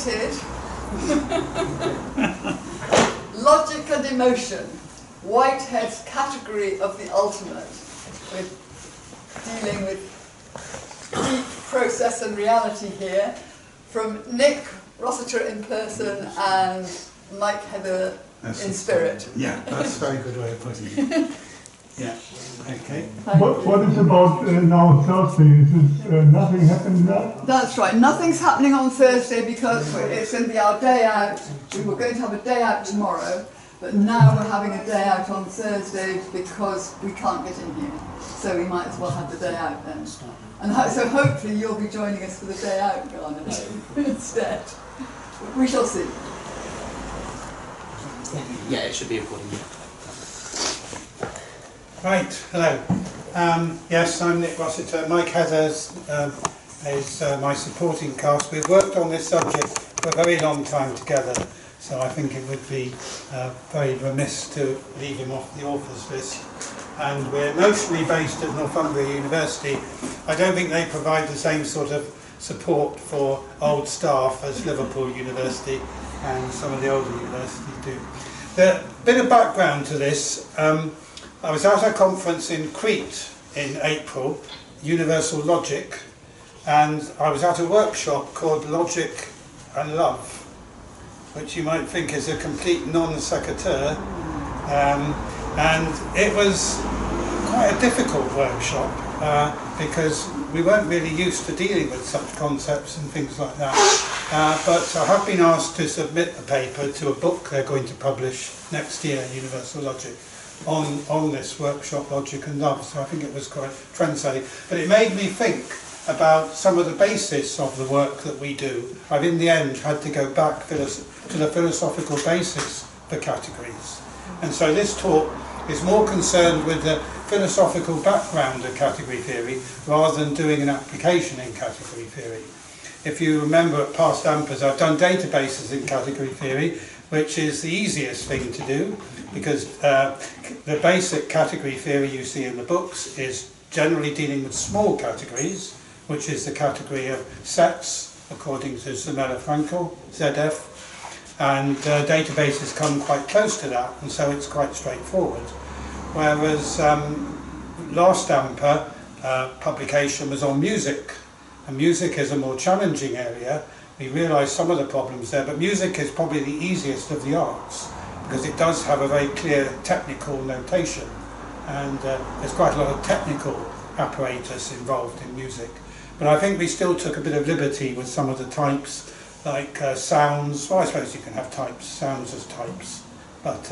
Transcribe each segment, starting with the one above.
titled Logic and Emotion, Whitehead's Category of the Ultimate, with dealing with deep process and reality here, from Nick Rossiter in person and Mike Heather in spirit. Yeah, that's a very good way of putting it. Yeah, okay. What is about now Thursday? Is nothing happened there? That's right, nothing's happening on Thursday because it's going to be our day out. We were going to have a day out tomorrow, but now we're having a day out on Thursday because we can't get in here. So we might as well have the day out then. And so hopefully you'll be joining us for the day out, Garner, instead. We shall see. Yeah, it should be recording. Right, hello. Yes, I'm Nick Rossiter. Mike Heather is my supporting cast. We've worked on this subject for a very long time together, so I think it would be very remiss to leave him off the authors list. And we're emotionally based at Northumbria University. I don't think they provide the same sort of support for old staff as Liverpool University and some of the older universities do. The bit of background to this, I was at a conference in Crete in April, Universal Logic, and I was at a workshop called Logic and Love, which you might think is a complete non sequitur, and it was quite a difficult workshop because we weren't really used to dealing with such concepts and things like that. But I have been asked to submit a paper to a book they're going to publish next year, Universal Logic, on this workshop, Logic and Love, so I think it was quite trend-setting. But it made me think about some of the basis of the work that we do. I've in the end had to go back to the philosophical basis for categories. And so this talk is more concerned with the philosophical background of category theory rather than doing an application in category theory. If you remember at past ANPAs, I've done databases in category theory, which is the easiest thing to do, because the basic category theory you see in the books is generally dealing with small categories, which is the category of sets, according to Zermelo Fraenkel, ZF, and databases come quite close to that, and so it's quite straightforward. Whereas last ANPA publication was on music, and music is a more challenging area. We realise some of the problems there, but music is probably the easiest of the arts because it does have a very clear technical notation, and there's quite a lot of technical apparatus involved in music. But I think we still took a bit of liberty with some of the types, like sounds. Well, I suppose you can have types, sounds as types. But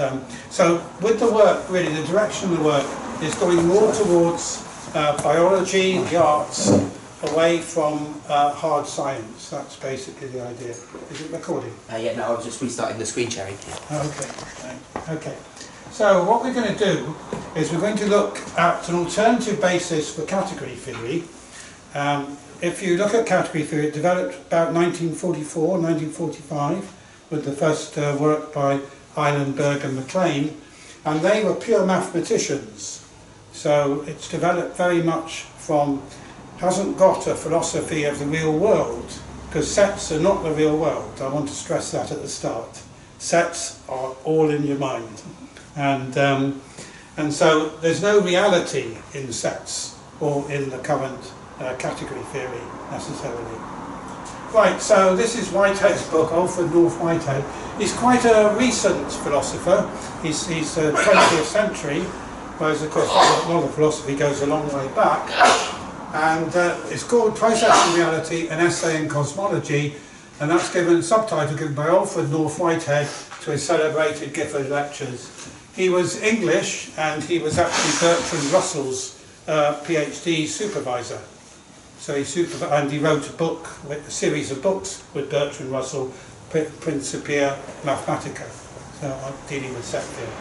so with the work, really, the direction of the work is going more towards biology, the arts, away from hard science. That's basically the idea. Is it recording? Yeah, no, I was just restarting the screen sharing. Okay, right. Okay. So what we're going to do is we're going to look at an alternative basis for category theory. If you look at category theory, it developed about 1944, 1945, with the first work by Eilenberg and MacLean, and they were pure mathematicians. So it's developed very much from, hasn't got a philosophy of the real world, because sets are not the real world. I want to stress that at the start. Sets are all in your mind. And so there's no reality in sets or in the current category theory necessarily. Right, so this is Whitehead's book, Alfred North Whitehead. He's quite a recent philosopher. He's 20th century, whereas of course a lot of philosophy goes a long way back. And it's called Process and Reality, an Essay in Cosmology, and that's subtitle given by Alfred North Whitehead to his celebrated Gifford lectures. He was English, and he was actually Bertrand Russell's PhD supervisor. So he wrote a book, a series of books with Bertrand Russell, Principia Mathematica, so dealing with set theory.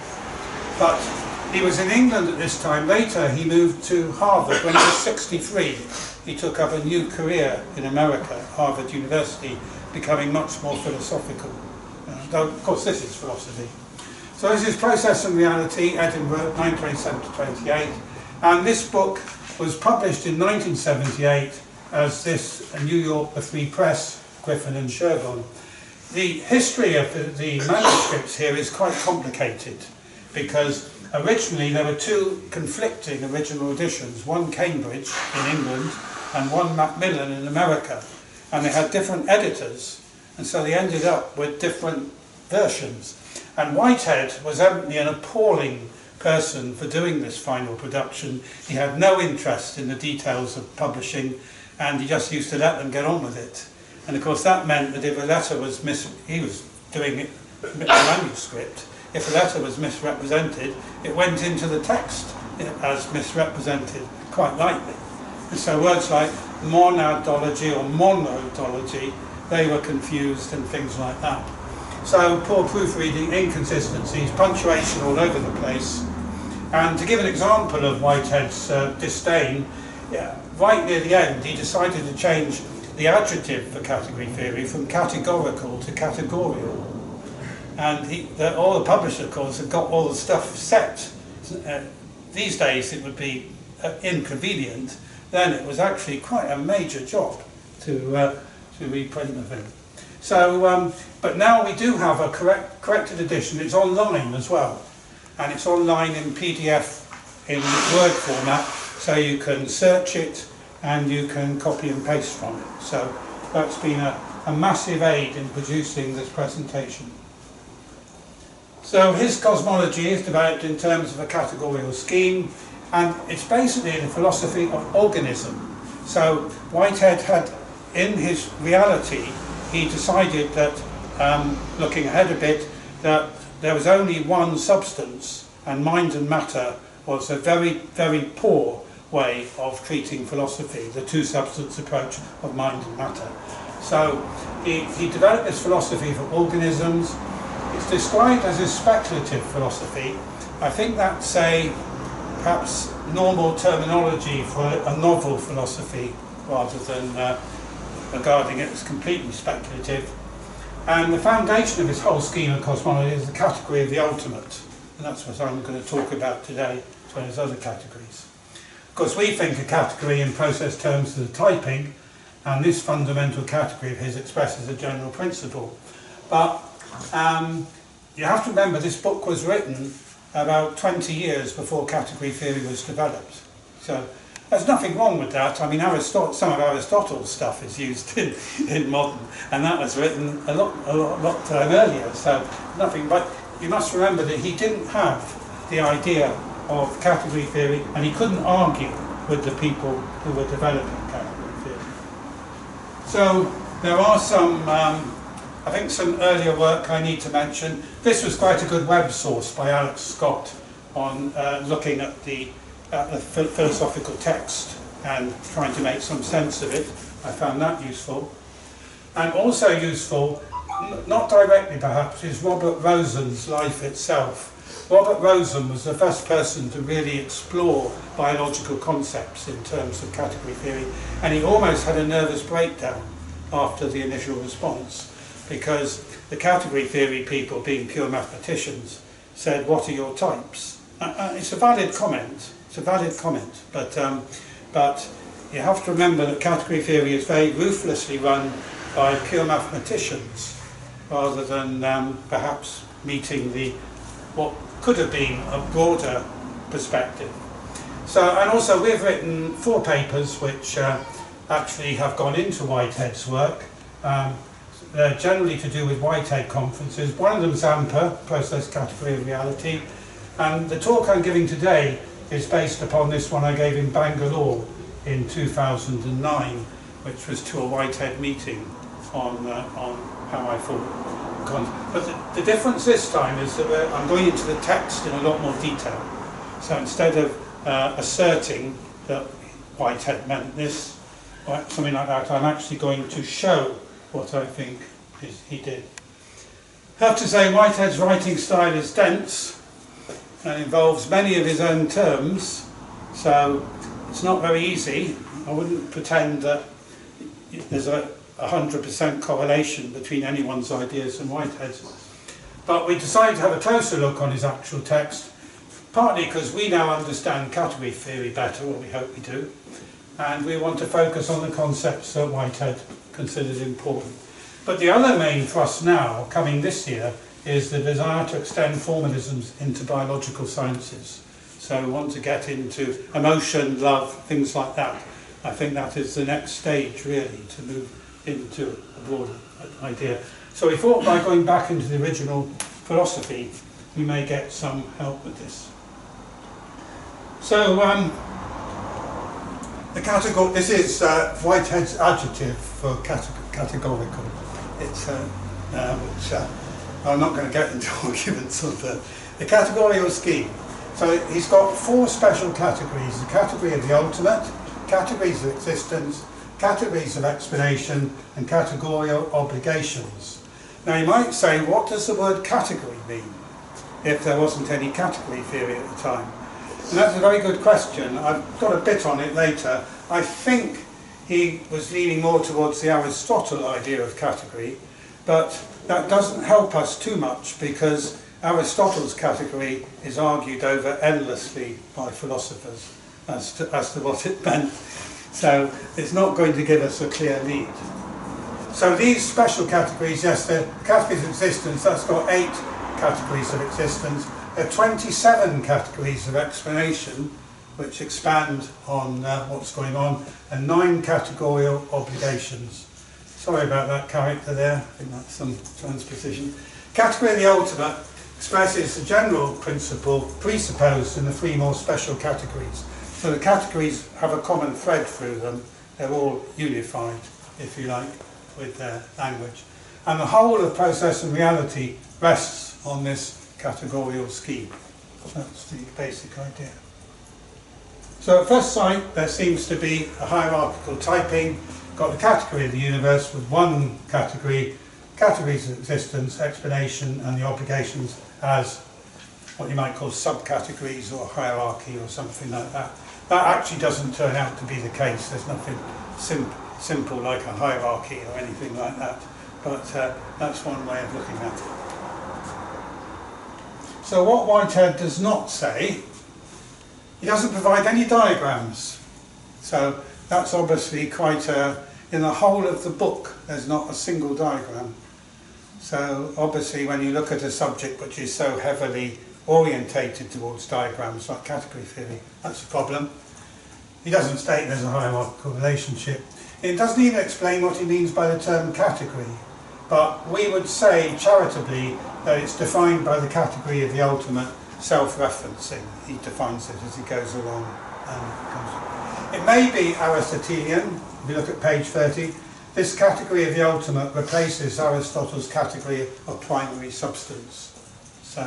But he was in England at this time. Later he moved to Harvard when he was 63. He took up a new career in America, Harvard University, becoming much more philosophical. Though, of course, this is philosophy. So this is Process and Reality, Edinburgh, 1927 to 28. And this book was published in 1978 as this New York, the Free Press, Griffin and Sherborne. the history of the manuscripts here is quite complicated, because originally there were two conflicting original editions, one Cambridge in England and one Macmillan in America, and they had different editors, and so they ended up with different versions. And Whitehead was evidently an appalling person for doing this final production. He had no interest in the details of publishing, and he just used to let them get on with it. And of course that meant that if a letter was he was doing it, a manuscript, if a letter was misrepresented, it went into the text as misrepresented quite lightly. And so words like monadology or monodology, they were confused and things like that. So poor proofreading, inconsistencies, punctuation all over the place. And to give an example of Whitehead's disdain, right near the end he decided to change the adjective for category theory from categorical to categorial. And all the publishers, of course, have got all the stuff set. These days it would be inconvenient. Then it was actually quite a major job to reprint the thing. So, but now we do have a corrected edition. It's online as well, and it's online in PDF in Word format, so you can search it and you can copy and paste from it. So that's been a massive aid in producing this presentation. So his cosmology is developed in terms of a categorical scheme, and it's basically the philosophy of organism. So Whitehead had, in his reality, he decided that, looking ahead a bit, that there was only one substance, and mind and matter was a very, very poor way of treating philosophy, the two-substance approach of mind and matter. So he developed this philosophy for organisms. It's described as a speculative philosophy. I think that's perhaps normal terminology for a novel philosophy, rather than regarding it as completely speculative. And the foundation of his whole scheme of cosmology is the category of the ultimate, and that's what I'm going to talk about today, as well as other categories. Of course, we think a category in process terms as a typing, and this fundamental category of his expresses a general principle. But you have to remember this book was written about 20 years before category theory was developed. So there's nothing wrong with that. I mean, some of Aristotle's stuff is used in modern, and that was written a lot time earlier. So nothing, but you must remember that he didn't have the idea of category theory, and he couldn't argue with the people who were developing category theory. So there are some, I think, some earlier work I need to mention. This was quite a good web source by Alex Scott on looking at the philosophical text and trying to make some sense of it. I found that useful. And also useful, not directly perhaps, is Robert Rosen's Life Itself. Robert Rosen was the first person to really explore biological concepts in terms of category theory, and he almost had a nervous breakdown after the initial response, because the category theory people, being pure mathematicians, said, "What are your types?" It's a valid comment. It's a valid comment, but you have to remember that category theory is very ruthlessly run by pure mathematicians, rather than perhaps meeting what could have been a broader perspective. So, and also we've written 4 papers which actually have gone into Whitehead's work. They're generally to do with Whitehead conferences. One of them is ANPA, Process Category of Reality, and the talk I'm giving today is based upon this one I gave in Bangalore in 2009, which was to a Whitehead meeting on how I thought. But the difference this time is that I'm going into the text in a lot more detail. So instead of asserting that Whitehead meant this, or something like that, I'm actually going to show what I think he did. I have to say Whitehead's writing style is dense and involves many of his own terms, so it's not very easy. I wouldn't pretend that there's a 100% correlation between anyone's ideas and Whitehead's. But we decided to have a closer look on his actual text, partly because we now understand category theory better, or we hope we do, and we want to focus on the concepts that Whitehead considered important. But the other main thrust now, coming this year, is the desire to extend formalisms into biological sciences. So we want to get into emotion, love, things like that. I think that is the next stage, really, to move into a broader idea. So we thought by going back into the original philosophy, we may get some help with this. So the category, this is Whitehead's adjective for categorical. It's which I'm not going to get into arguments of the categorical scheme. So he's got 4 special categories: the category of the ultimate, categories of existence, categories of explanation, and categorial obligations. Now you might say, what does the word category mean, if there wasn't any category theory at the time? And that's a very good question. I've got a bit on it later. I think he was leaning more towards the Aristotle idea of category, but that doesn't help us too much because Aristotle's category is argued over endlessly by philosophers as to what it meant. So it's not going to give us a clear lead. So these special categories, yes, the categories of existence, that's got 8 categories of existence. There are 27 categories of explanation, which expand on what's going on, and 9 categorial obligations. Sorry about that character there, I think that's some transposition. Category of the ultimate expresses the general principle presupposed in the 3 more special categories. So the categories have a common thread through them, they're all unified, if you like, with their language. And the whole of process and reality rests on this categorical scheme. That's the basic idea. So at first sight there seems to be a hierarchical typing. Got the category of the universe with 1 category, categories of existence, explanation, and the obligations as what you might call subcategories or hierarchy or something like that. That actually doesn't turn out to be the case. There's nothing simple like a hierarchy or anything like that. But that's one way of looking at it. So what Whitehead does not say, he doesn't provide any diagrams. So that's obviously quite in the whole of the book, there's not a single diagram. So obviously when you look at a subject which is so heavily orientated towards diagrams like category theory, that's a problem. He doesn't state there's a hierarchical relationship. It doesn't even explain what he means by the term category. But we would say charitably that it's defined by the category of the ultimate self-referencing. He defines it as he goes along. It may be Aristotelian. If you look at page 30, this category of the ultimate replaces Aristotle's category of primary substance. So,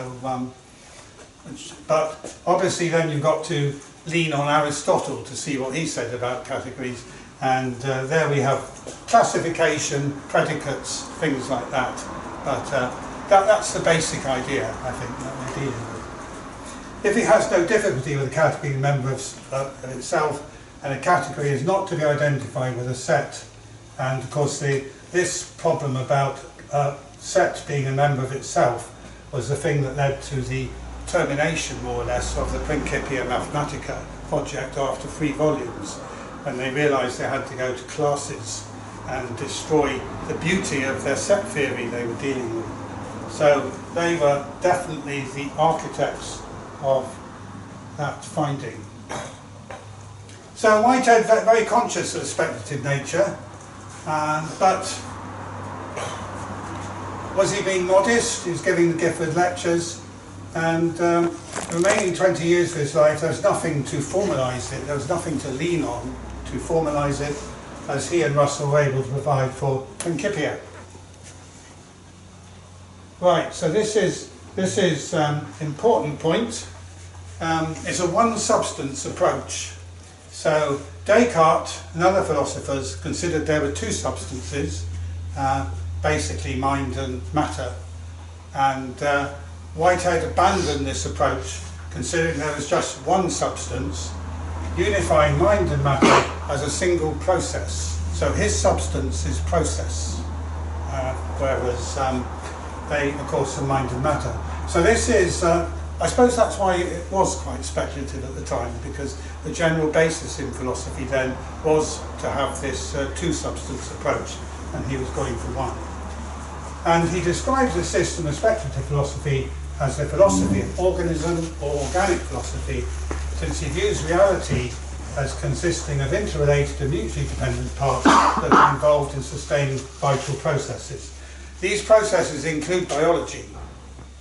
but obviously then you've got to lean on Aristotle to see what he said about categories. And there we have classification, predicates, things like that. But that's the basic idea, I think, that we're dealing with. If it has no difficulty with a category member of itself, and a category is not to be identified with a set, and of course this problem about set being a member of itself was the thing that led to the termination, more or less, of the Principia Mathematica project after 3 volumes. When they realised they had to go to classes and destroy the beauty of their set theory they were dealing with. So they were definitely the architects of that finding. So Whitehead very conscious of the speculative nature, but was he being modest? He was giving the Gifford lectures, and the remaining 20 years of his life there was nothing to formalise it, there was nothing to lean on to formalise it, as he and Russell were able to provide for Principia. Right, so this is important point. It's a one substance approach. So Descartes and other philosophers considered there were 2 substances, basically mind and matter, and Whitehead abandoned this approach, considering there was just one substance, unifying mind and matter as a single process. So his substance is process, whereas they, of course, are mind and matter. So this is, I suppose that's why it was quite speculative at the time, because the general basis in philosophy then was to have this 2 substance approach, and he was going for one. And he describes the system of speculative philosophy as the philosophy of organism or organic philosophy, since he views reality as consisting of interrelated and mutually dependent parts that are involved in sustaining vital processes. These processes include biology,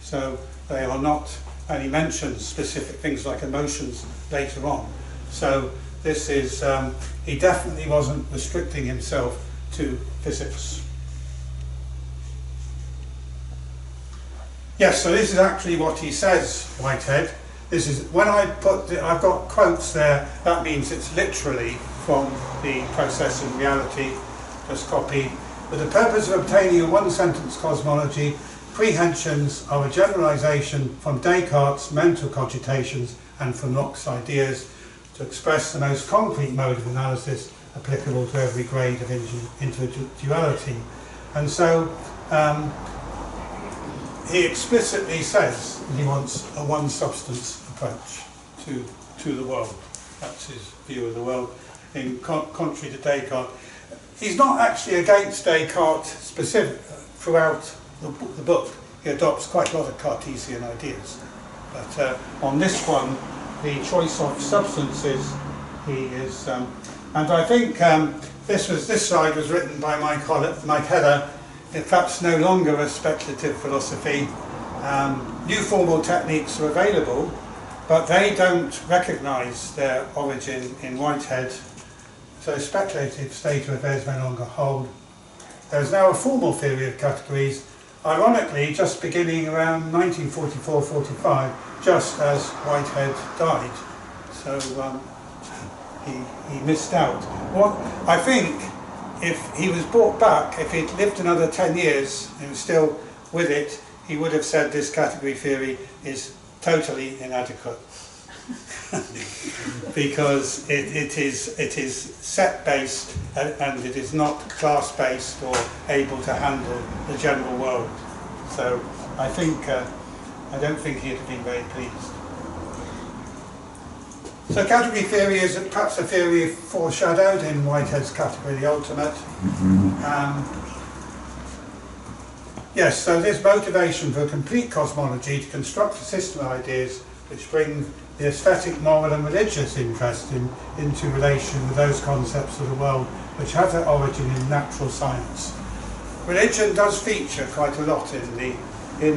so they are not, and he mentions specific things like emotions later on. So this is, he definitely wasn't restricting himself to physics. Yes, so this is actually what he says, Whitehead. This is, when I put, I've got quotes there, that means it's literally from the Process in Reality, just copied. For the purpose of obtaining a one-sentence cosmology, prehensions are a generalization from Descartes' mental cogitations and from Locke's ideas to express the most concrete mode of analysis applicable to every grade of individuality. And so, he explicitly says that he wants a one-substance approach to the world. That's his view of the world, in contrary to Descartes. He's not actually against Descartes specific throughout the book. He adopts quite a lot of Cartesian ideas. But on this one, the choice of substances, he is... and I think this slide was written by Mike Hedder. It's perhaps no longer a speculative philosophy. New formal techniques are available, but they don't recognise their origin in Whitehead, so speculative state of affairs no longer hold. There's now a formal theory of categories, ironically just beginning around 1944-45, just as Whitehead died. So he missed out. What I think, if he was brought back, if he'd lived another 10 years and was still with it, he would have said this category theory is totally inadequate. Because it is set-based and it is not class-based or able to handle the general world. So I don't think he'd have been very pleased. So category theory is perhaps a theory foreshadowed in Whitehead's Category the Ultimate. Yes, so this motivation for a complete cosmology to construct a system of ideas which bring the aesthetic, moral and religious interest into relation with those concepts of the world which have their origin in natural science. Religion does feature quite a lot in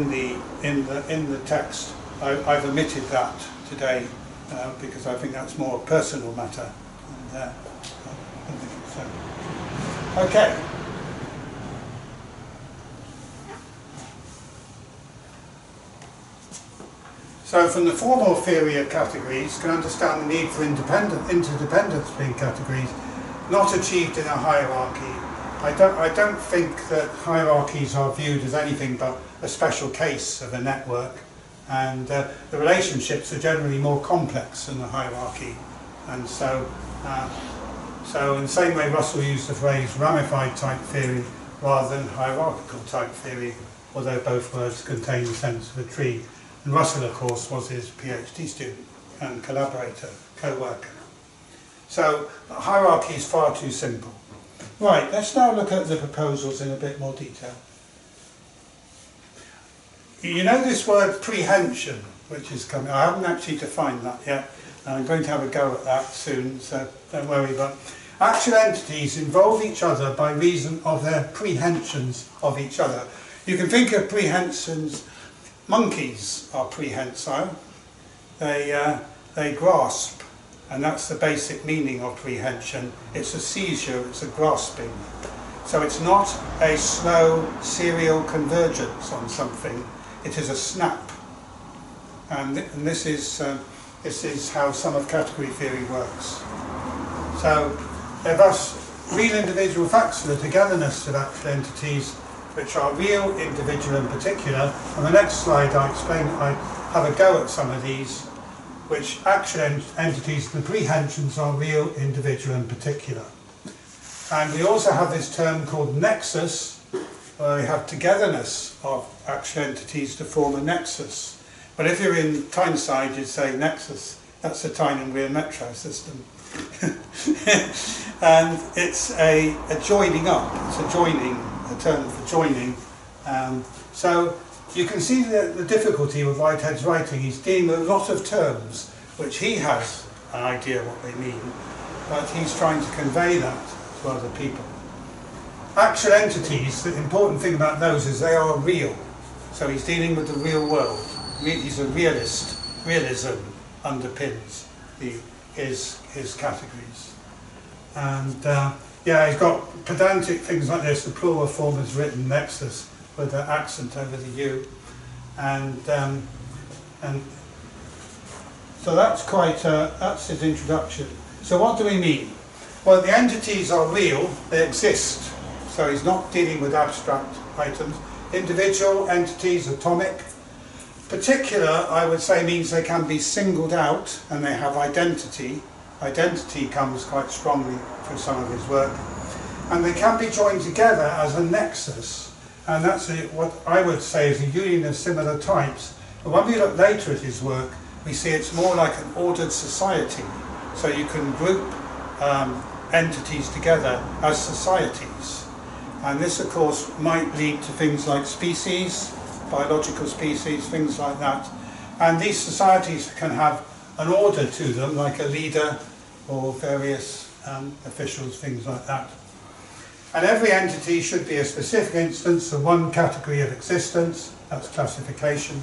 the text. I've omitted that today because I think that's more a personal matter. Okay. So from the formal theory of categories, can understand the need for interdependence between categories, not achieved in a hierarchy. I don't think that hierarchies are viewed as anything but a special case of a network, and the relationships are generally more complex than the hierarchy. And so in the same way Russell used the phrase ramified type theory rather than hierarchical type theory, although both words contain the sense of a tree. And Russell, of course, was his PhD student and collaborator, co-worker. So hierarchy is far too simple. Right, let's now look at the proposals in a bit more detail. You know this word prehension, which is coming. I haven't actually defined that yet. I'm going to have a go at that soon, so don't worry. But actual entities involve each other by reason of their prehensions of each other. You can think of prehensions. Monkeys are prehensile. They grasp, and that's the basic meaning of prehension. It's a seizure, it's a grasping. So it's not a slow serial convergence on something, it is a snap. And this is how some of category theory works. So they're thus real individual facts for the togetherness of actual entities, which are real, individual and particular. On the next slide I have a go at some of these, which actual entities, the prehensions are real, individual and particular. And we also have this term called nexus, where we have togetherness of actual entities to form a nexus. But if you're in Tyneside, you'd say nexus, that's the Tyne and Weir metro system. And it's a joining up, it's a joining, a term for joining So you can see the difficulty with Whitehead's writing. He's dealing with a lot of terms which he has an idea what they mean, but he's trying to convey that to other people. Actual entities, the important thing about those is they are real. So he's dealing with the real world. He's a realist. Realism underpins his categories. And yeah, he's got pedantic things like this. The plural form is written nexus with an accent over the U. And so that's that's his introduction. So what do we mean? Well, the entities are real, they exist. So he's not dealing with abstract items. Individual entities, atomic. Particular, I would say, means they can be singled out and they have identity. Identity comes quite strongly through some of his work. And they can be joined together as a nexus. And that's what I would say is a union of similar types. But when we look later at his work, we see it's more like an ordered society. So you can group entities together as societies. And this, of course, might lead to things like species, biological species, things like that. And these societies can have an order to them, like a leader or various officials, things like that. And every entity should be a specific instance of one category of existence. That's classification.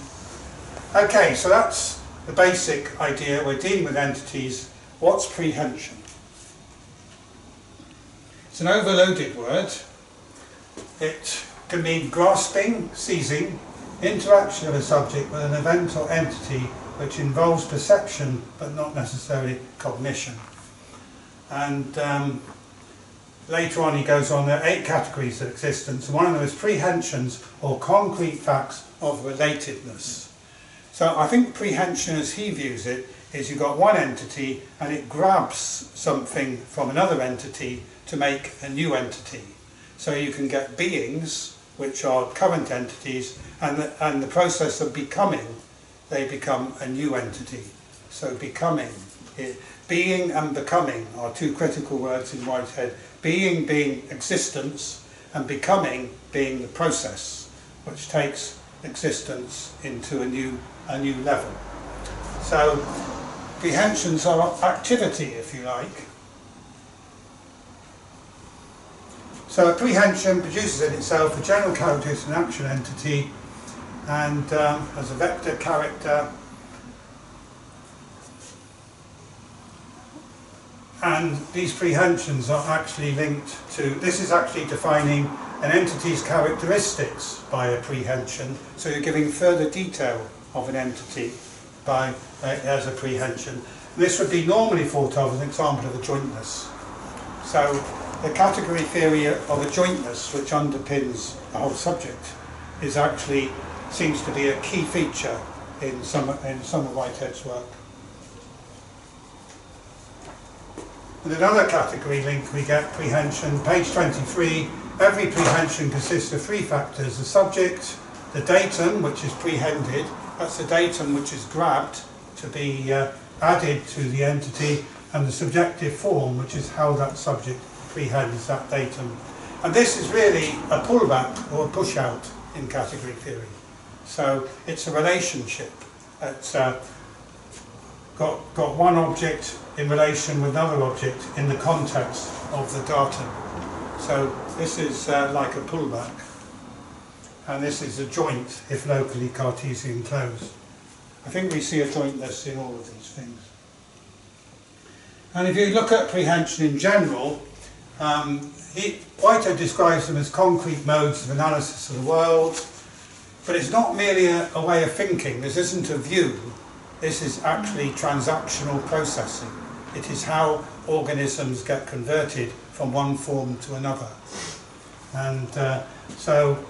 Okay, so that's the basic idea. We're dealing with entities. What's prehension? It's an overloaded word. It can mean grasping, seizing, interaction of a subject with an event or entity which involves perception but not necessarily cognition. And later on he goes on, there are 8 categories of existence. One of them is prehensions or concrete facts of relatedness. So I think prehension as he views it is you've got one entity and it grabs something from another entity to make a new entity. So you can get beings, which are current entities, and the process of becoming, they become a new entity. So becoming, being and becoming are 2 critical words in Whitehead. Being being existence, and becoming being the process, which takes existence into a new level. So prehensions are activity, if you like. So a prehension produces in itself a general characteristic of an actual entity, and as a vector character, and these prehensions are actually linked to, this is actually defining an entity's characteristics by a prehension, so you're giving further detail of an entity by as a prehension. This would be normally thought of as an example of a jointness. So the category theory of a jointness, which underpins the whole subject, is actually seems to be a key feature in some of Whitehead's work. With another category link, we get prehension. Page 23. Every prehension consists of 3 factors: the subject, the datum, which is prehended. That's the datum which is grabbed to be added to the entity, and the subjective form, which is how that subject prehends that datum. And this is really a pullback or a push out in category theory. So it's a relationship. It's got one object in relation with another object in the context of the datum. So this is like a pullback. And this is a joint if locally Cartesian closed. I think we see a jointness in all of these things. And if you look at prehension in general, Whitehead describes them as concrete modes of analysis of the world, but it's not merely a way of thinking. This isn't a view. This is actually transactional processing. It is how organisms get converted from one form to another. And so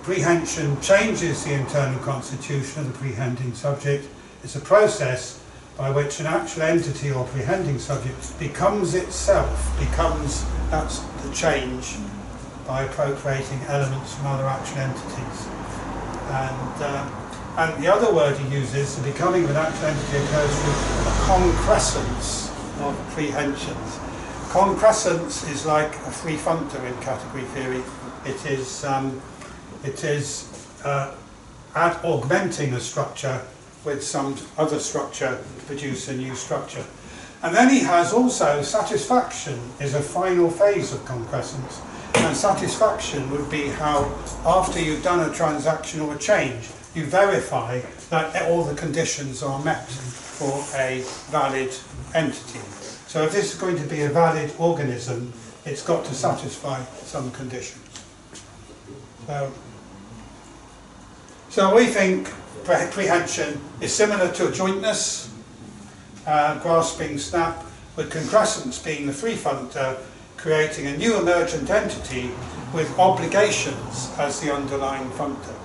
prehension changes the internal constitution of the prehending subject. It's a process by which an actual entity or prehending subject becomes itself, that's the change, by appropriating elements from other actual entities. And the other word he uses, the becoming of an actual entity, occurs through a concrescence of prehensions. Concrescence is like a free functor in category theory. It is It is augmenting a structure with some other structure to produce a new structure. And then he has also satisfaction is a final phase of concrescence. And satisfaction would be how, after you've done a transaction or a change, you verify that all the conditions are met for a valid entity. So if this is going to be a valid organism, it's got to satisfy some conditions. So we think prehension is similar to a jointness, grasping snap, with concrescence being the free functor, creating a new emergent entity with obligations as the underlying functor.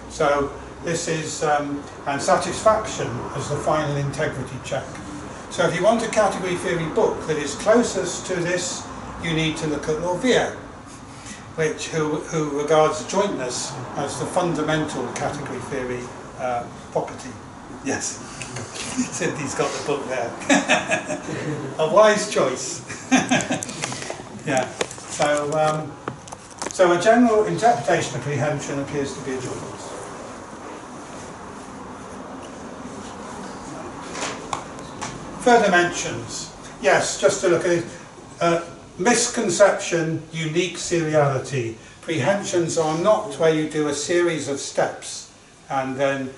So this is, and satisfaction as the final integrity check. So if you want a category theory book that is closest to this, you need to look at Lorvier, who regards jointness as the fundamental category theory property. Yes, Cynthia's got the book there. A wise choice. Yeah. So a general interpretation of prehension appears to be a jointness. Further mentions. Yes, just to look at it. Misconception, unique seriality. Prehensions are not where you do a series of steps and then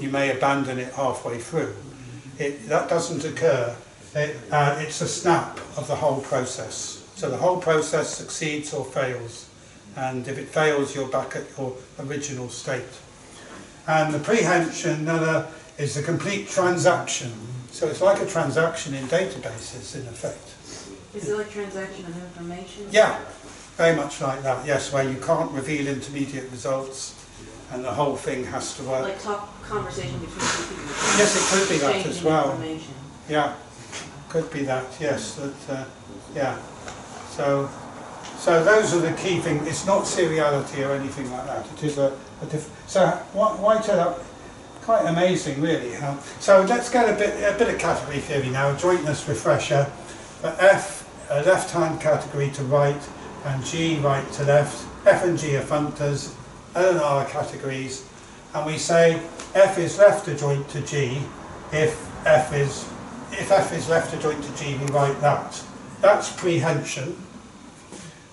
you may abandon it halfway through. That doesn't occur. It's a snap of the whole process. So the whole process succeeds or fails. And if it fails, you're back at your original state. And the prehension is a complete transaction. So it's like a transaction in databases, in effect. Is it like transaction of information? Yeah, very much like that, yes, where you can't reveal intermediate results and the whole thing has to work. Like conversation between two people? Yes, it could be that as well. Information. Yeah, could be that, yes. Yeah. So those are the key things. It's not seriality or anything like that. It is a different... So Whitehead, quite amazing, really. So let's get a bit of category theory now, a jointness refresher. F, a left-hand category to right, and G, right to left. F and G are functors, L and R are categories, and we say F is left adjoint to G. If F is left adjoint to G, we write that. That's prehension.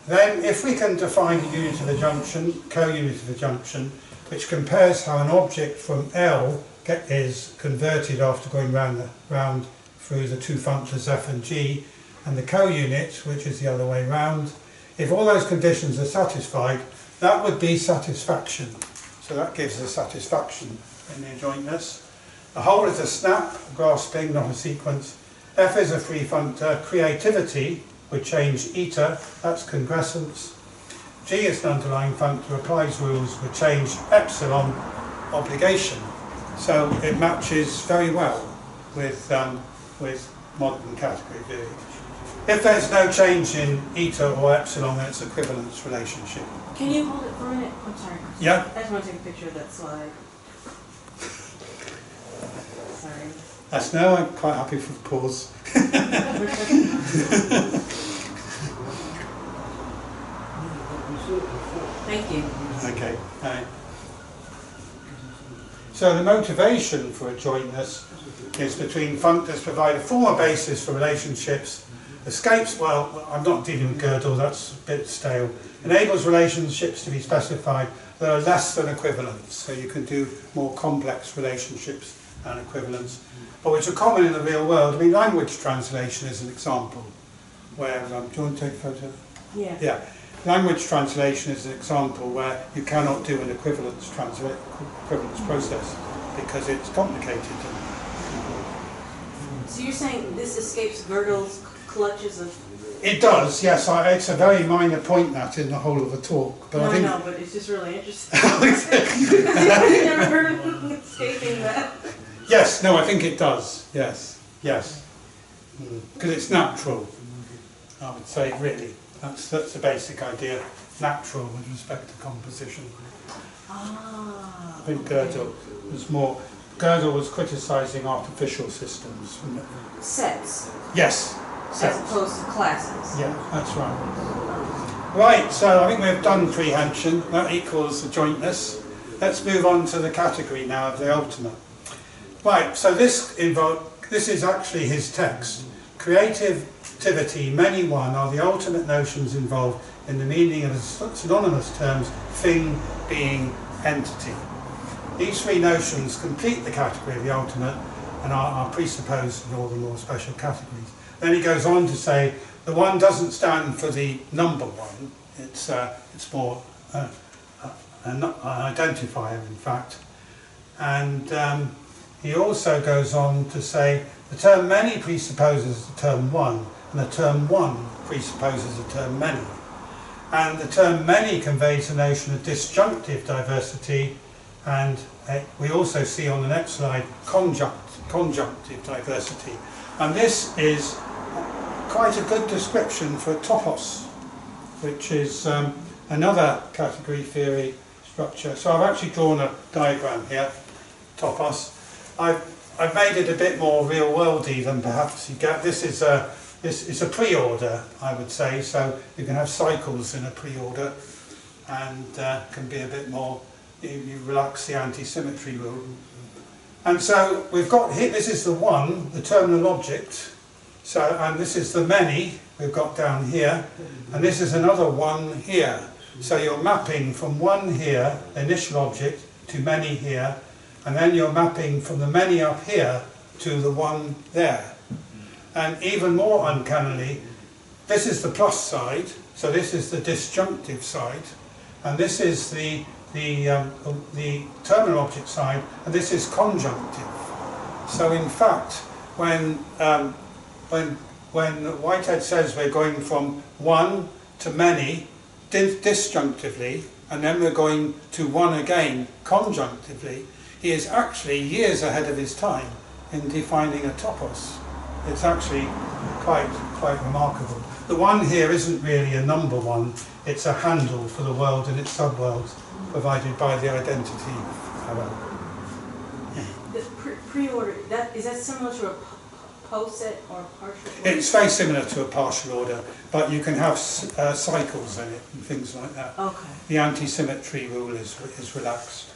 Then, if we can define a unit of a junction, co-unit of a junction, which compares how an object from L is converted after going round through the two functors F and G, and the co-unit, which is the other way round, if all those conditions are satisfied, that would be satisfaction. So that gives us satisfaction in the adjointness. The whole is a snap, grasping, not a sequence. F is a free functor. Creativity would change eta, that's concrescence. G is an underlying functor, applies rules, would change epsilon, obligation. So it matches very well with modern category theory. If there's no change in eta or epsilon, then it's equivalence relationship. Can you hold it for a minute? I'm sorry. Yeah. I just want to take a picture of that slide. Sorry. That's no, I'm quite happy for the pause. Thank you. Okay. So the motivation for adjointness is between functors provide a formal basis for relationships. Escapes, well, I'm not dealing with Gödel, that's a bit stale. Enables relationships to be specified that are less than equivalents, so you can do more complex relationships and equivalents, but which are common in the real world. I mean, language translation is an example where, do you want to take a photo? Yeah. Yeah. Language translation is an example where you cannot do an equivalence process because it's complicated. So you're saying this escapes Gödel's clutches of... It does, yes. It's a very minor point that in the whole of the talk. But No, I think... but it's just really interesting. I've never heard of escaping that. Yes, no, I think it does. Yes, yes. Because it's natural, I would say, really. That's the basic idea. Natural with respect to composition. Ah. I think Gödel was more... Gödel was criticising artificial systems. Sets. Yes. As opposed to classes. Yeah, that's right. Right, so I think we've done prehension. That equals the jointness. Let's move on to the category now of the ultimate. Right, so this is actually his text. Creativity, many one, are the ultimate notions involved in the meaning of the synonymous terms thing, being, entity. These three notions complete the category of the ultimate and are presupposed in all the more special categories. Then he goes on to say the one doesn't stand for the number one, it's more an identifier in fact. And he also goes on to say the term many presupposes the term one, and the term one presupposes the term many. And the term many conveys the notion of disjunctive diversity, and we also see on the next slide conjunctive diversity. And this is quite a good description for topos, which is another category theory structure. So I've actually drawn a diagram here, topos. I've made it a bit more real-worldy than perhaps you get. This is a pre-order, I would say, so you can have cycles in a pre-order, and can be a bit more, you relax the anti-symmetry rule. And so we've got here, this is the one, the terminal object, so, and this is the many we've got down here, and this is another one here. So you're mapping from one here, the initial object, to many here, and then you're mapping from the many up here to the one there. And even more uncannily, this is the plus side, so this is the disjunctive side, and this is the terminal object side, and this is conjunctive. So in fact, when Whitehead says we're going from one to many disjunctively, and then we're going to one again conjunctively, he is actually years ahead of his time in defining a topos. It's actually quite remarkable. The one here isn't really a number one, it's a handle for the world and its subworlds provided by the identity. The pre-order, is that similar to a poset or a partial order? It's very similar to a partial order, but you can have cycles in it and things like that. Okay. The anti-symmetry rule is relaxed.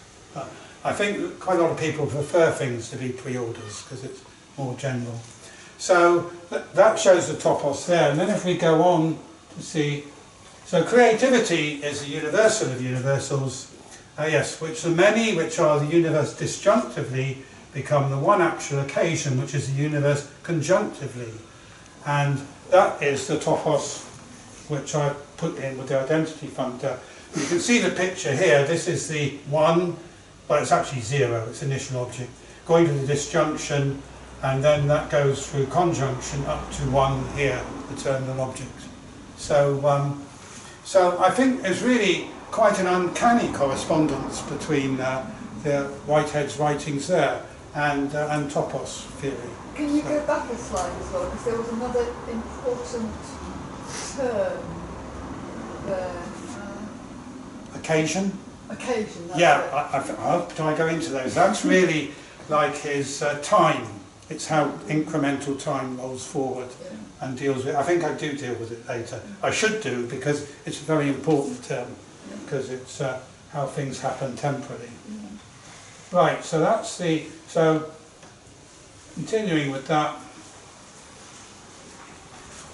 I think quite a lot of people prefer things to be pre-orders because it's more general. So that shows the topos there, and then if we go on to see, so creativity is the universal of universals, yes, which the many, which are the universe disjunctively, become the one actual occasion, which is the universe conjunctively. And that is the topos which I put in with the identity functor. You can see the picture here, this is the one, well it's actually zero, it's initial object, going to the disjunction, and then that goes through conjunction up to one here, the terminal object. So, so I think there's really quite an uncanny correspondence between the Whitehead's writings there and topos theory. Can you go back a slide as well, because there was another important term there. Occasion? Occasion, that's Yeah, do I go into those? That's really like his time. It's how incremental time rolls forward and deals with. I think I do deal with it later. I should do, because it's a very important term, because it's how things happen temporally. Right, so that's the, so continuing with that.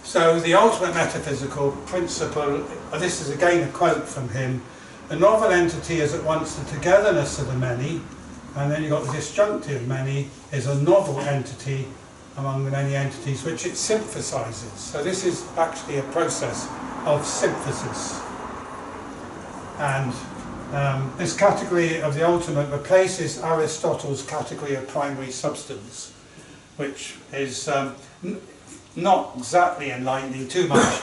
So the ultimate metaphysical principle, this is again a quote from him, the novel entity is at once the togetherness of the many, and then you've got the disjunctive many, is a novel entity among the many entities which it synthesizes. So this is actually a process of synthesis. And this category of the ultimate replaces Aristotle's category of primary substance, which is not exactly enlightening too much.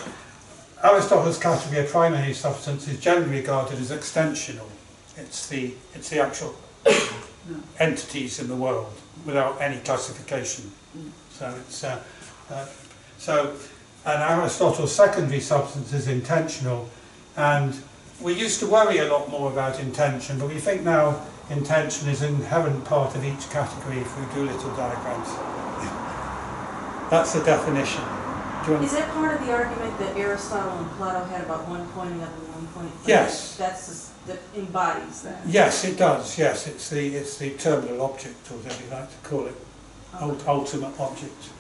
Aristotle's category of primary substance is generally regarded as extensional. It's the actual entities in the world without any classification. So it's and Aristotle's secondary substance is intentional, and we used to worry a lot more about intention, but we think now intention is an inherent part of each category if we do little diagrams. That's the definition. Do you want- Is that part of the argument that Aristotle and Plato had about one pointing up and one pointing down? Yes. That embodies that. Yes, it does. Yes, it's the terminal object, or whatever you like to call it, ultimate object.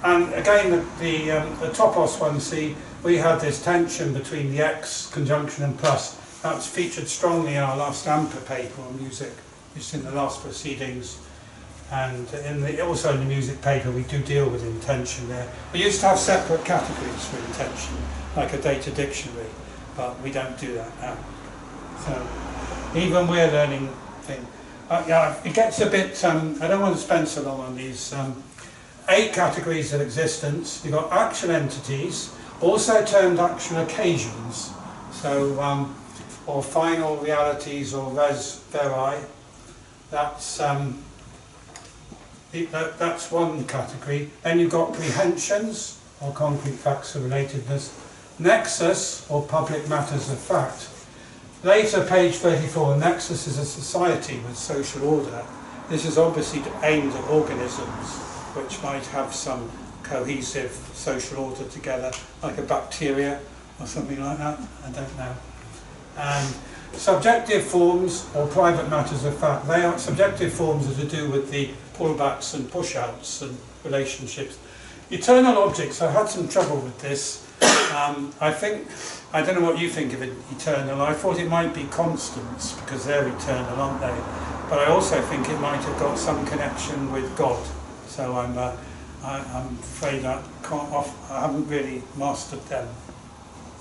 And again, the topos one, see, we had this tension between the X conjunction and plus. That's featured strongly in our last ANPA paper on music, just in the last proceedings. And also in the music paper, we do deal with intention there. We used to have separate categories for intention, like a data dictionary, but we don't do that now. So even we're learning thing. Yeah, it gets a bit. I don't want to spend so long on these. 8 categories of existence. You've got actual entities, also termed actual occasions. So, or final realities, or res veri. That's one category. Then you've got prehensions, or concrete facts of relatedness. Nexus, or public matters of fact. Later, page 34, nexus is a society with social order. This is obviously aimed at organisms, which might have some cohesive social order together, like a bacteria or something like that. I don't know. And subjective forms, or private matters of fact, they are subjective forms are to do with the pullbacks and push-outs and relationships. Eternal objects, I had some trouble with this. I don't know what you think of it, eternal. I thought it might be constants, because they're eternal, aren't they? But I also think it might have got some connection with God. So I'm afraid I haven't really mastered them.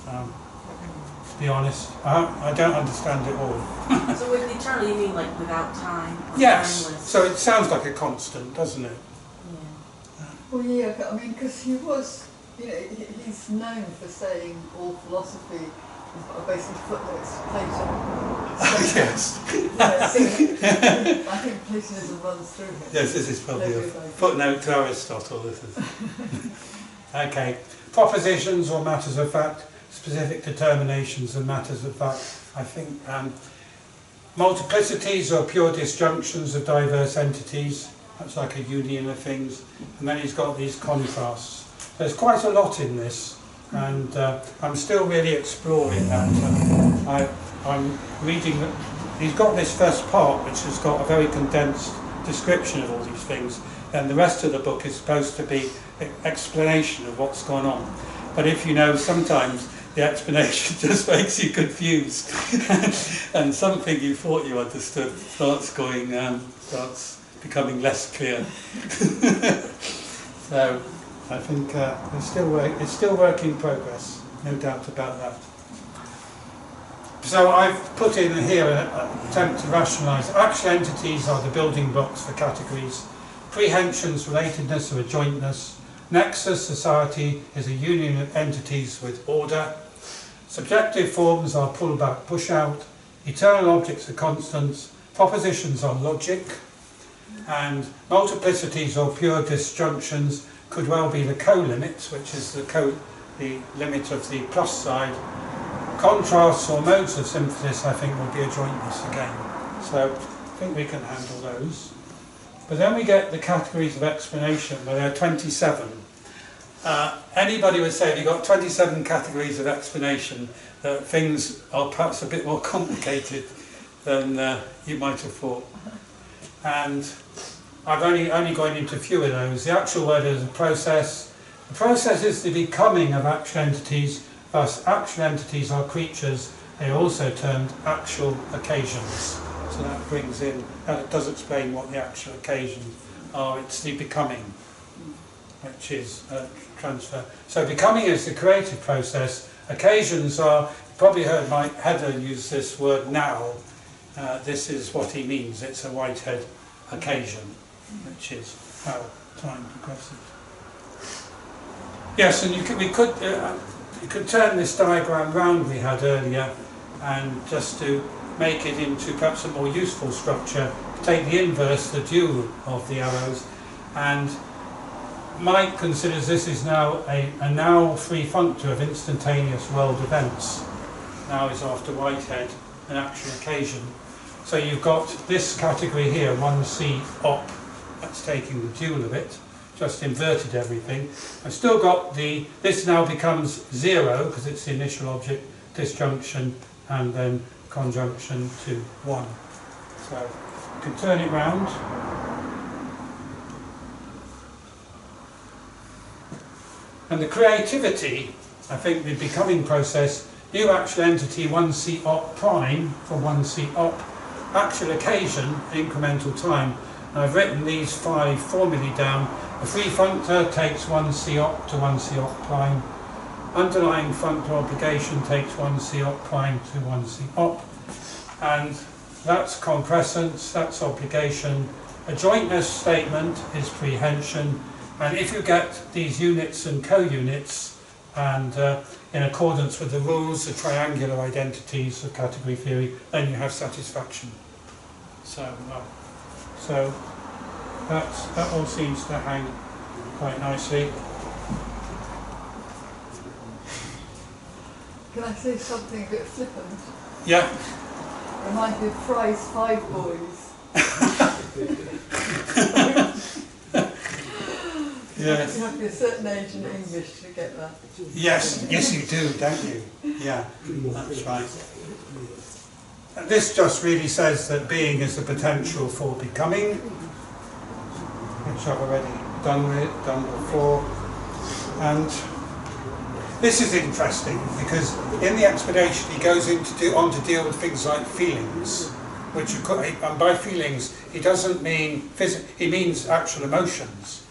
To be honest, I don't understand it all. So with eternal, you mean like without time? Or Yes. timeless? So it sounds like a constant, doesn't it? Yeah. Well, yeah, I mean, because he was, he's known for saying all philosophy is basically footnotes to Plato. Yes. Yeah, so I think Platonism runs through him. Yes, this is probably a Everybody. footnote to Aristotle. This is. Okay. Propositions or matters of fact, specific determinations and matters of fact. I think multiplicities or pure disjunctions of diverse entities. That's like a union of things. And then he's got these contrasts. There's quite a lot in this, and I'm still really exploring that. I'm reading. He's got this first part, which has got a very condensed description of all these things, and the rest of the book is supposed to be an explanation of what's gone on. But if you know, sometimes the explanation just makes you confused, and something you thought you understood starts becoming less clear. So I think it's still work in progress, no doubt about that. So I've put in here an attempt to rationalise. Actual entities are the building blocks for categories. Prehensions, relatedness or adjointness. Nexus, society, is a union of entities with order. Subjective forms are pull-back, push-out. Eternal objects are constants. Propositions are logic. And multiplicities or pure disjunctions could well be the co-limit, which is the limit of the plus side. Contrasts or modes of synthesis, I think, will be adjointness again. So I think we can handle those. But then we get the categories of explanation, where there are 27. Anybody would say if you've got 27 categories of explanation, that things are perhaps a bit more complicated than you might have thought. And I've only gone into a few of those. The actual word is a process. The process is the becoming of actual entities. Thus, actual entities are creatures. They are also termed actual occasions. So that brings in, that does explain what the actual occasions are. It's the becoming, which is transfer. So becoming is the creative process. Occasions are, you probably heard Mike Heather use this word now. This is what he means. It's a Whitehead occasion, which is how time progresses. Yes, and you could turn this diagram round we had earlier, and just to make it into perhaps a more useful structure, take the inverse, the dual of the arrows, and Mike considers this is now a now-free functor of instantaneous world events. Now is after Whitehead an actual occasion. So you've got this category here, 1C op, that's taking the dual of it, just inverted everything. I've still got this now becomes 0 because it's the initial object, disjunction, and then conjunction to 1. So you can turn it round. And the creativity, I think the becoming process, new actual entity 1c op prime from 1c op, actual occasion, incremental time. And I've written these 5 formulae down. A free functor takes 1c op to 1c op prime. Underlying functor obligation takes 1c op prime to 1c op. And that's concrescence, that's obligation. A jointness statement is prehension. And if you get these units and co-units, and in accordance with the rules, the triangular identities of category theory, then you have satisfaction. So that all seems to hang quite nicely. Can I say something a bit flippant? Yeah. Reminds me of Fry's Five Boys. Yes. You have to be a certain age in English to get that. Yes, yes you do, don't you? Yeah, that's right. And this just really says that being is the potential for becoming, which I've already done before. And this is interesting because in the explanation he goes on to deal with things like feelings, which and by feelings he doesn't mean he means actual emotions.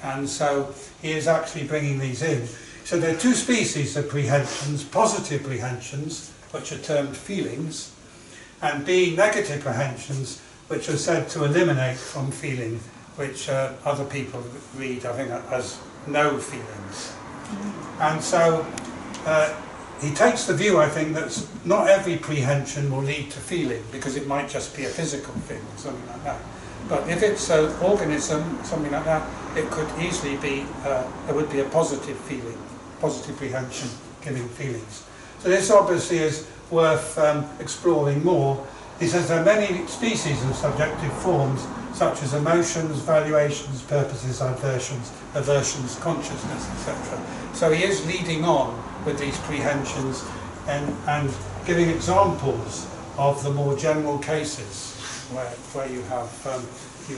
And so he is actually bringing these in. So there are 2 species of prehensions: positive prehensions, which are termed feelings, and B, negative prehensions, which are said to eliminate from feeling, which other people read, I think, as no feelings. And so he takes the view, I think, that not every prehension will lead to feeling, because it might just be a physical thing or something like that. But if it's an organism, something like that, it could easily be, there would be a positive feeling, positive prehension giving feelings. So this obviously is worth exploring more. He says there are many species of subjective forms, such as emotions, valuations, purposes, aversions, consciousness, etc. So he is leading on with these prehensions and giving examples of the more general cases where you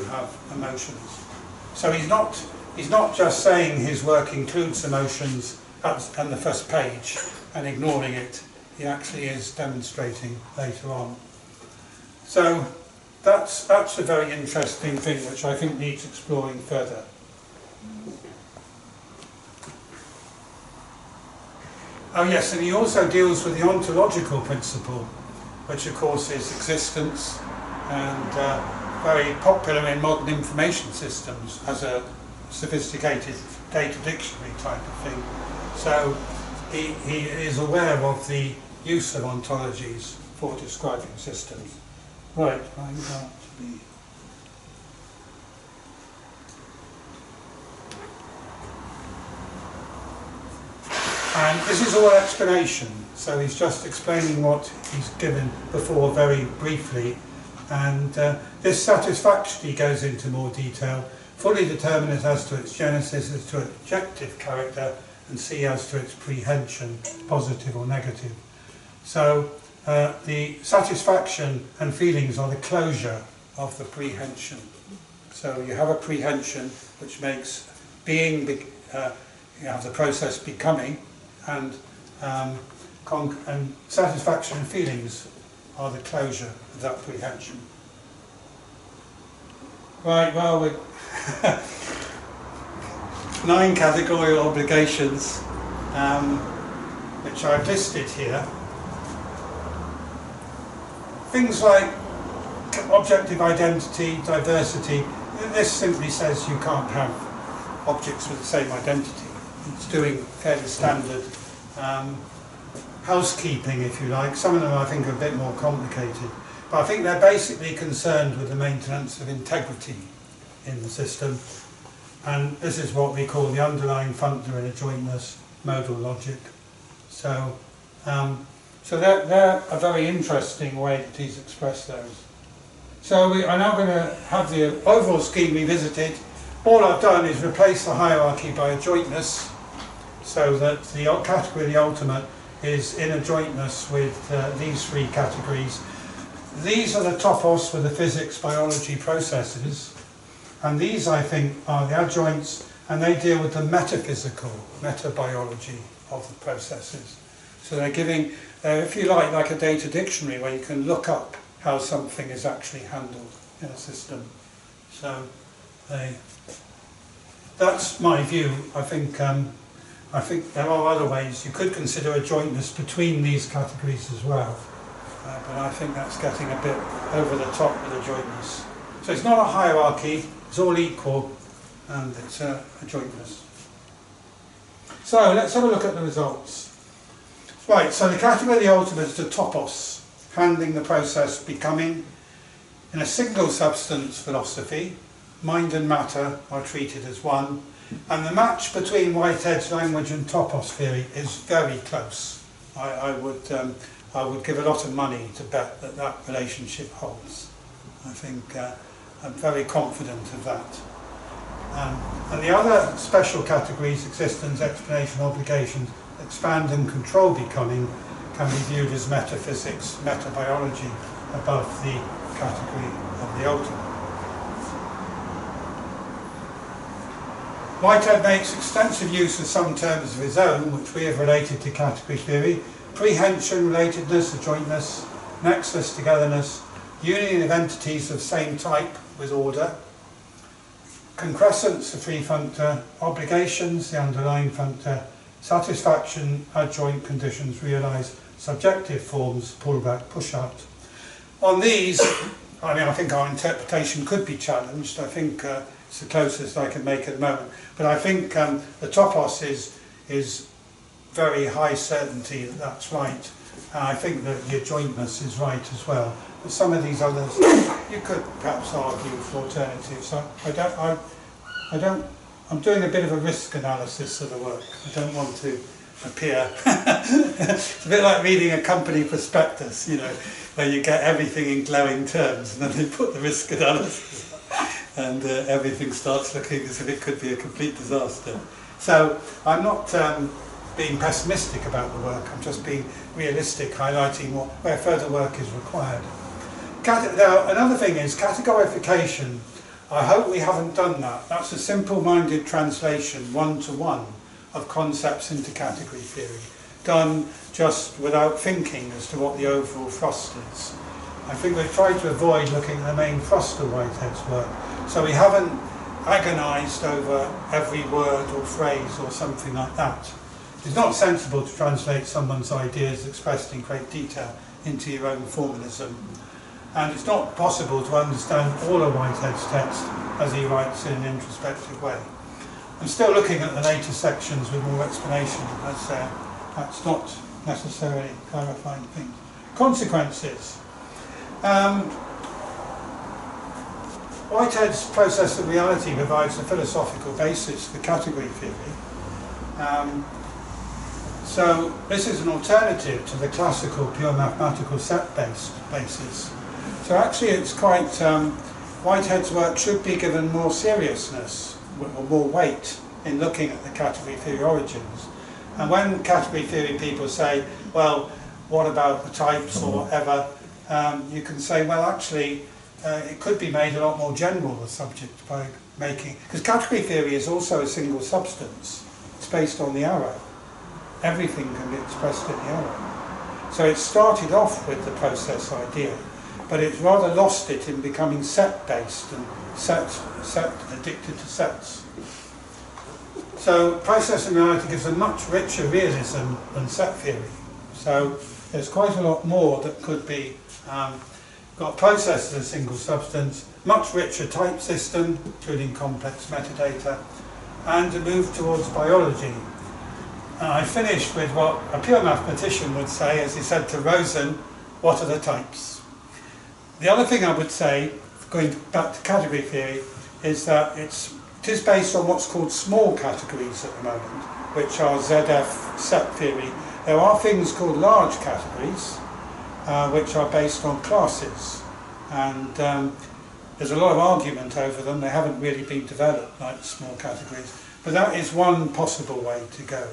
have emotions. So he's not just saying his work includes emotions on the first page and ignoring it. He actually is demonstrating later on. So that's a very interesting thing which I think needs exploring further. Oh yes, and he also deals with the ontological principle, which of course is existence, and very popular in modern information systems as a sophisticated data dictionary type of thing. So he is aware of the use of ontologies for describing systems. Right, I'm going to be... And this is all explanation, so he's just explaining what he's given before very briefly. And this satisfactory goes into more detail, fully determinate as to its genesis, as to its objective character, and C as to its prehension, positive or negative. So the satisfaction and feelings are the closure of the prehension. So you have a prehension which makes being, you have the process becoming, and satisfaction and feelings are the closure of that prehension. Right, well, 9 categorical obligations, which I've listed here. Things like objective identity, diversity. This simply says you can't have objects with the same identity. It's doing fairly standard housekeeping, if you like. Some of them I think are a bit more complicated, but I think they're basically concerned with the maintenance of integrity in the system, and this is what we call the underlying functor in a jointness modal logic. So they're a very interesting way that he's expressed those. So we are now going to have the overall scheme revisited, all I've done is replace the hierarchy by a jointness, so that the category of the ultimate is in a jointness with these three categories. These are the topos for the physics, biology processes, and these, I think, are the adjoints, and they deal with the metaphysical, metabiology of the processes. So they're giving, if you like a data dictionary where you can look up how something is actually handled in a system. So that's my view. I think there are other ways. You could consider a jointness between these categories as well, but I think that's getting a bit over the top with a jointness. So it's not a hierarchy, it's all equal, and it's a jointness. So let's have a look at the results. Right, so the category of the ultimate is the topos, handling the process becoming. In a single substance philosophy, mind and matter are treated as one, and the match between Whitehead's language and topos theory is very close. I would give a lot of money to bet that that relationship holds. I think I'm very confident of that. And the other special categories, existence, explanation, obligations, expand and control becoming, can be viewed as metaphysics, metabiology, above the category of the ultimate. Whitehead makes extensive use of some terms of his own, which we have related to category theory: prehension, relatedness, adjointness, nexus, togetherness, union of entities of same type with order, concrescence, the free functor, obligations, the underlying functor, satisfaction, adjoint conditions realised, subjective forms, pull back, push out. On these, I think our interpretation could be challenged. I think it's the closest I can make at the moment. But I think the topos is very high certainty that that's right. And I think that the adjointness is right as well. But some of these others, you could perhaps argue for alternatives. I'm doing a bit of a risk analysis of the work. I don't want to appear. It's a bit like reading a company prospectus, you know, where you get everything in glowing terms, and then they put the risk analysis, and everything starts looking as if it could be a complete disaster. So I'm not being pessimistic about the work. I'm just being realistic, highlighting where further work is required. Now, another thing is categorification. I hope we haven't done that. That's a simple-minded translation, one-to-one, of concepts into category theory, done just without thinking as to what the overall thrust is. I think we've tried to avoid looking at the main thrust of Whitehead's work, so we haven't agonised over every word or phrase or something like that. It's not sensible to translate someone's ideas expressed in great detail into your own formalism. And it's not possible to understand all of Whitehead's text as he writes in an introspective way. I'm still looking at the later sections with more explanation, as that's not necessarily clarifying things. Consequences. Whitehead's process of reality provides a philosophical basis for category theory. So this is an alternative to the classical pure mathematical set-based basis. So actually it's quite, Whitehead's work should be given more seriousness or more weight in looking at the category theory origins. And when category theory people say, well, what about the types or whatever, you can say, well, actually, it could be made a lot more general, the subject, by making, because category theory is also a single substance. It's based on the arrow. Everything can be expressed in the arrow. So it started off with the process idea, but it's rather lost it in becoming set-based and set addicted to sets. So process and reality gives a much richer realism than set theory. So there's quite a lot more that could be got process as a single substance, much richer type system, including complex metadata, and a move towards biology. And I finished with what a pure mathematician would say, as he said to Rosen, what are the types? The other thing I would say, going back to category theory, is that it is based on what's called small categories at the moment, which are ZF set theory. There are things called large categories, which are based on classes. And there's a lot of argument over them. They haven't really been developed like small categories. But that is one possible way to go.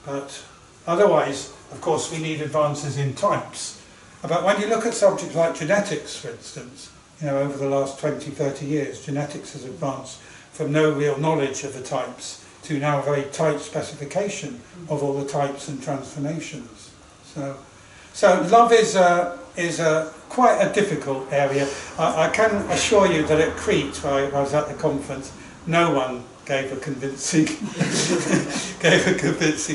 But otherwise, of course, we need advances in types. But when you look at subjects like genetics, for instance, over the last 20, 30 years, genetics has advanced from no real knowledge of the types to now a very tight specification of all the types and transformations. So love is quite a difficult area. I can assure you that at Crete, where I was at the conference, no one gave a convincing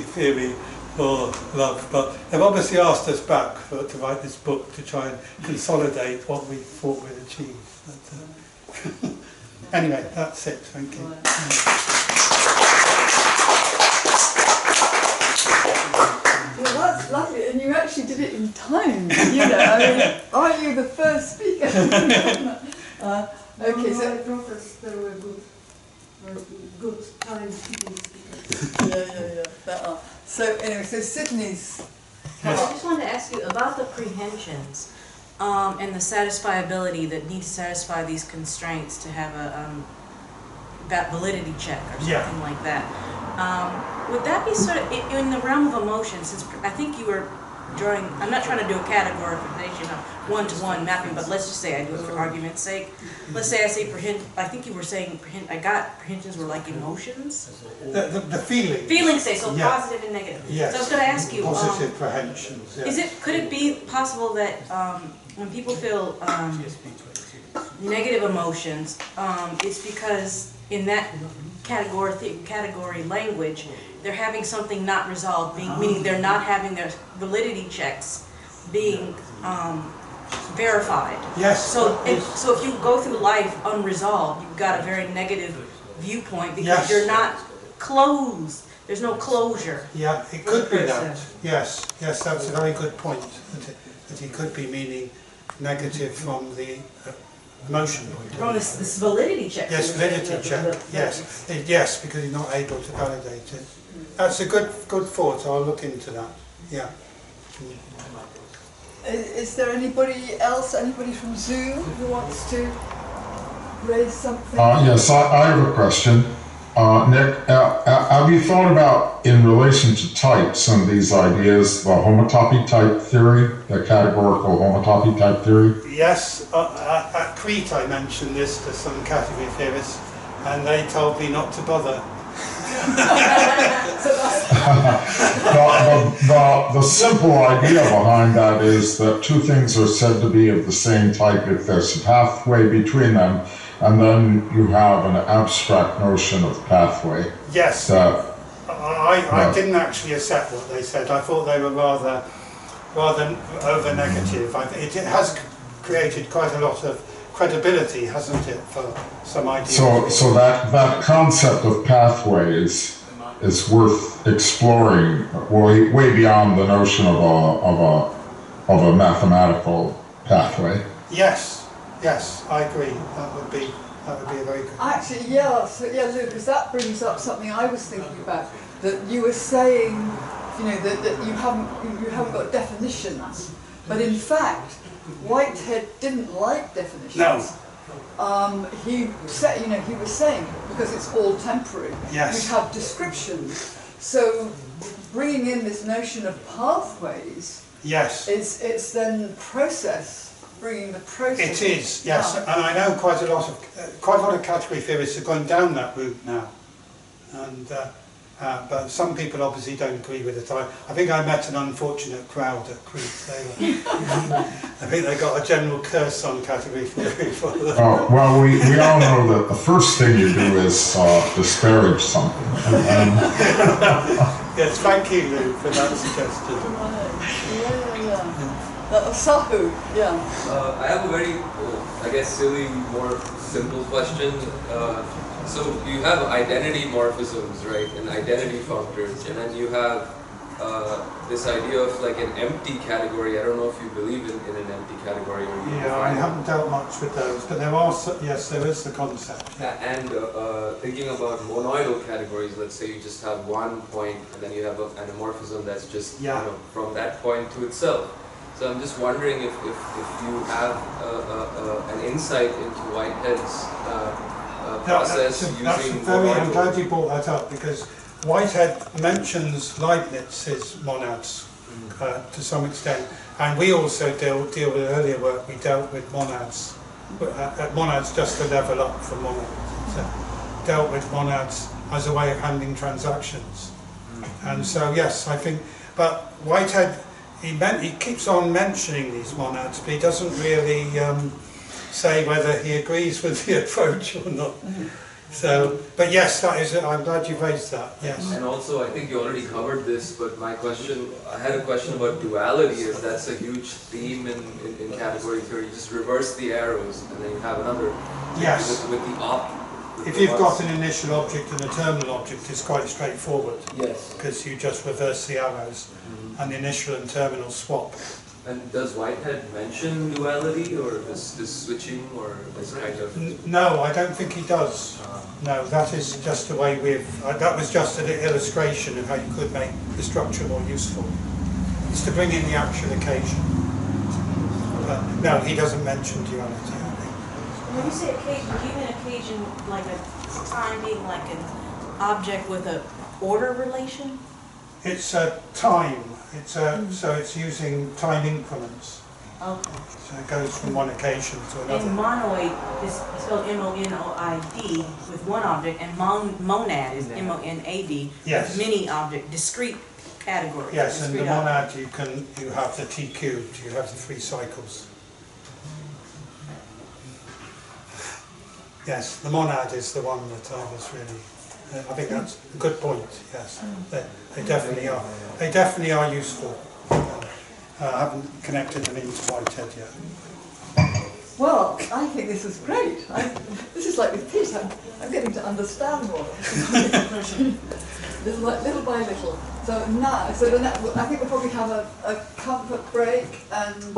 theory for love, but they've obviously asked us back to write this book to try and consolidate what we thought we'd achieved. But, anyway, that's it. Thank you. Well, that's lovely, and you actually did it in time. Are you the first speaker? Okay, so I prophets there were good time speakers. yeah. So anyway, so Sydney's. I just wanted to ask you about the prehensions and the satisfiability that need to satisfy these constraints to have that validity check or something like that. Would that be sort of in the realm of emotion? Since I think you were drawing, I'm not trying to do a categorization of one-to-one mapping, but let's just say I do it for argument's sake. Let's say I say I think you were saying prehensions were like emotions? The feeling. Feelings say, so positive and negative. Yes. So I was going to ask you, positive prehensions. Yes. Could it be possible that when people feel negative emotions, it's because in that category language, they're having something not resolved, meaning they're not having their validity checks being verified. Yes. So if you go through life unresolved, you've got a very negative viewpoint because you're not closed. There's no closure. Yeah, it could be that. Yes, that's a very good point. That it could be meaning negative from the emotion point of view. From this validity check. Yes, validity check. Yes, because you're not able to validate it. That's a good thought. I'll look into that. Yeah. Is there anybody else, anybody from Zoom who wants to raise something? Yes, I have a question. Nick, have you thought about, in relation to types, some of these ideas, the homotopy type theory, the categorical homotopy type theory? Yes, at Crete I mentioned this to some category theorists, and they told me not to bother. The simple idea behind that is that two things are said to be of the same type if there's a pathway between them, and then you have an abstract notion of pathway. Yes, I didn't actually accept what they said. I thought they were rather over negative. It has created quite a lot of credibility, hasn't it, for some ideas? So that concept of pathway is worth exploring way beyond the notion of a mathematical pathway. Yes, I agree. That would be a very good. Actually, Lou, because that brings up something I was thinking about. That you were saying, that you haven't got definitions, but in fact, Whitehead didn't like definitions. No. He said, he was saying because it's all temporary. Yes. We have descriptions. So bringing in this notion of pathways. Yes. It's then bringing the process. It is, yes, and I know quite a lot of category theorists are going down that route now, and but some people obviously don't agree with it. I think I met an unfortunate crowd at Crete. I think they got a general curse on category theory for them. Oh, well, we all know that the first thing you do is disparage something. Yes, thank you, Lou, for that suggestion. Sahu, I have a very, I guess, silly, more simple question. So you have identity morphisms, right, and identity functors, and then you have this idea of like an empty category. I don't know if you believe in an empty category. Or I haven't dealt much with those, but there is the concept. And thinking about monoidal categories, let's say you just have one point, and then you have an morphism that's just from that point to itself. So I'm just wondering if you have an insight into Whitehead's process using I'm glad you brought that up, because Whitehead mentions Leibniz's monads to some extent, and we also deal with earlier work. We dealt with monads, monads just to level up from monads. So dealt with monads as a way of handling transactions, and so yes, I think. But Whitehead, he keeps on mentioning these monads, but he doesn't really say whether he agrees with the approach or not. So, but yes, that is it. I'm glad you raised that. Yes. And also, I think you already covered this, but I had a question about duality, as that's a huge theme in category theory. You just reverse the arrows, and then you have another. Yes. With the op. If you've got an initial object and a terminal object, it's quite straightforward. Yes. Because you just reverse the arrows, and the initial and terminal swap. And does Whitehead mention duality, or this switching, or this kind of? No, I don't think he does. No, that is just a way that was just an illustration of how you could make the structure more useful. It's to bring in the actual occasion. No, he doesn't mention duality. When you say occasion, do you mean occasion like a time being like an object with a order relation? It's a time. So it's using time increments. Okay. So it goes from one occasion to another. And monoid is spelled M-O-N-O-I-D with one object, and monad is M-O-N-A-D Yes. with many object, discrete categories. Yes, and the discrete objects. monad you have the T cubed, you have the 3 cycles. Yes, the monad is the one that I was really. I think that's a good point. Yes, they definitely are. They definitely are useful. I haven't connected them into Whitehead yet. Well, I think this was great. This is like with Pete, I'm getting to understand more. little by little. So now, I think we'll probably have a comfort break and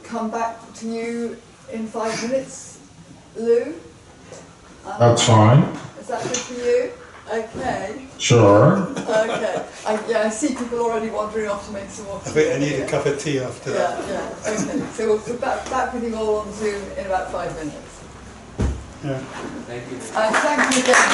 come back to you in 5 minutes, Lou. That's fine. Is that good for you? Okay. Sure. Okay. I see people already wandering off to make some more tea. I think I need a cup of tea after that. Yeah. Okay. So we'll be back with you all on Zoom in about 5 minutes. Yeah. Thank you. Thank you again.